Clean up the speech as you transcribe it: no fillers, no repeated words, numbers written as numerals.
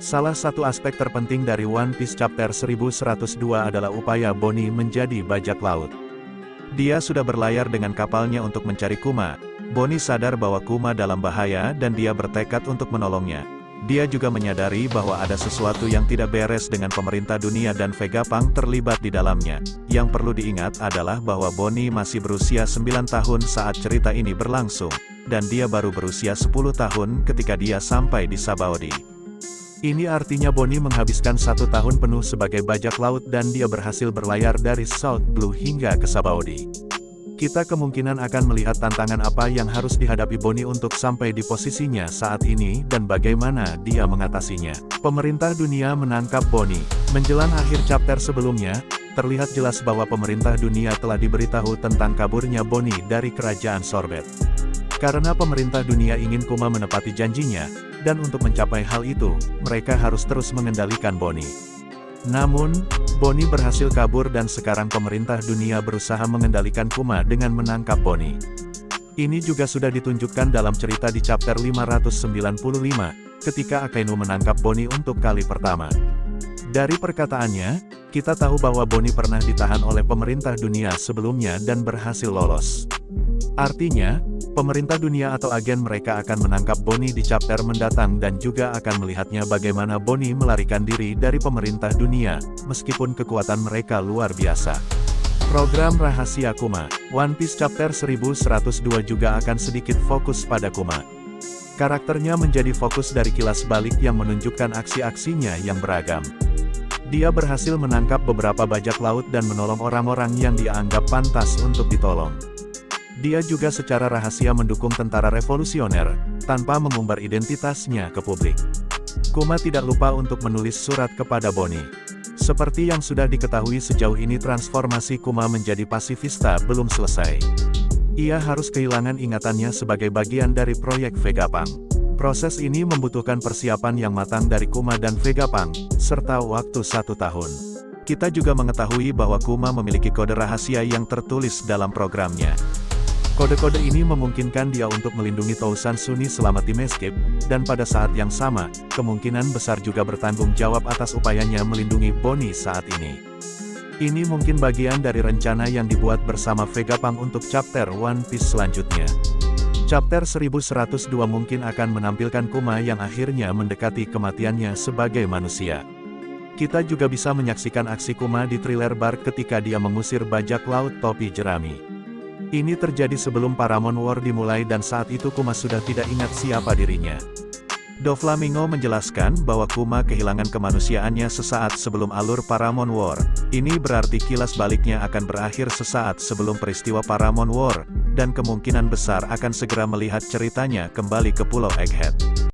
Salah satu aspek terpenting dari One Piece Chapter 1102 adalah upaya Bonnie menjadi bajak laut. Dia sudah berlayar dengan kapalnya untuk mencari Kuma. Bonnie sadar bahwa Kuma dalam bahaya dan dia bertekad untuk menolongnya. Dia juga menyadari bahwa ada sesuatu yang tidak beres dengan pemerintah dunia dan Vegapunk terlibat di dalamnya. Yang perlu diingat adalah bahwa Bonnie masih berusia 9 tahun saat cerita ini berlangsung, dan dia baru berusia 10 tahun ketika dia sampai di Sabaody. Ini artinya Bonnie menghabiskan 1 tahun penuh sebagai bajak laut dan dia berhasil berlayar dari South Blue hingga ke Sabaody. Kita kemungkinan akan melihat tantangan apa yang harus dihadapi Bonnie untuk sampai di posisinya saat ini dan bagaimana dia mengatasinya. Pemerintah dunia menangkap Bonnie. Menjelang akhir chapter sebelumnya, terlihat jelas bahwa pemerintah dunia telah diberitahu tentang kaburnya Bonnie dari kerajaan Sorbet. Karena pemerintah dunia ingin Kuma menepati janjinya, dan untuk mencapai hal itu, mereka harus terus mengendalikan Bonnie. Namun, Bonnie berhasil kabur dan sekarang pemerintah dunia berusaha mengendalikan Kuma dengan menangkap Bonnie. Ini juga sudah ditunjukkan dalam cerita di chapter 595, ketika Akainu menangkap Bonnie untuk kali pertama. Dari perkataannya, kita tahu bahwa Bonnie pernah ditahan oleh pemerintah dunia sebelumnya dan berhasil lolos. Artinya, pemerintah dunia atau agen mereka akan menangkap Bonnie di chapter mendatang dan juga akan melihatnya bagaimana Bonnie melarikan diri dari pemerintah dunia, meskipun kekuatan mereka luar biasa. Program Rahasia Kuma, One Piece Chapter 1102 juga akan sedikit fokus pada Kuma. Karakternya menjadi fokus dari kilas balik yang menunjukkan aksi-aksinya yang beragam. Dia berhasil menangkap beberapa bajak laut dan menolong orang-orang yang dia anggap pantas untuk ditolong. Dia juga secara rahasia mendukung tentara revolusioner, tanpa mengumbar identitasnya ke publik. Kuma tidak lupa untuk menulis surat kepada Bonnie. Seperti yang sudah diketahui sejauh ini transformasi Kuma menjadi pasifista belum selesai. Ia harus kehilangan ingatannya sebagai bagian dari proyek Vegapunk. Proses ini membutuhkan persiapan yang matang dari Kuma dan Vegapunk, serta waktu 1 tahun. Kita juga mengetahui bahwa Kuma memiliki kode rahasia yang tertulis dalam programnya. Kode-kode ini memungkinkan dia untuk melindungi Tousan Sunny selama tim escape, dan pada saat yang sama, kemungkinan besar juga bertanggung jawab atas upayanya melindungi Bonnie saat ini. Ini mungkin bagian dari rencana yang dibuat bersama Vegapunk untuk chapter One Piece selanjutnya. Chapter 1102 mungkin akan menampilkan Kuma yang akhirnya mendekati kematiannya sebagai manusia. Kita juga bisa menyaksikan aksi Kuma di Thriller Bark ketika dia mengusir bajak laut topi jerami. Ini terjadi sebelum Paramount War dimulai dan saat itu Kuma sudah tidak ingat siapa dirinya. Doflamingo menjelaskan bahwa Kuma kehilangan kemanusiaannya sesaat sebelum alur Paramount War. Ini berarti kilas baliknya akan berakhir sesaat sebelum peristiwa Paramount War, dan kemungkinan besar akan segera melihat ceritanya kembali ke Pulau Egghead.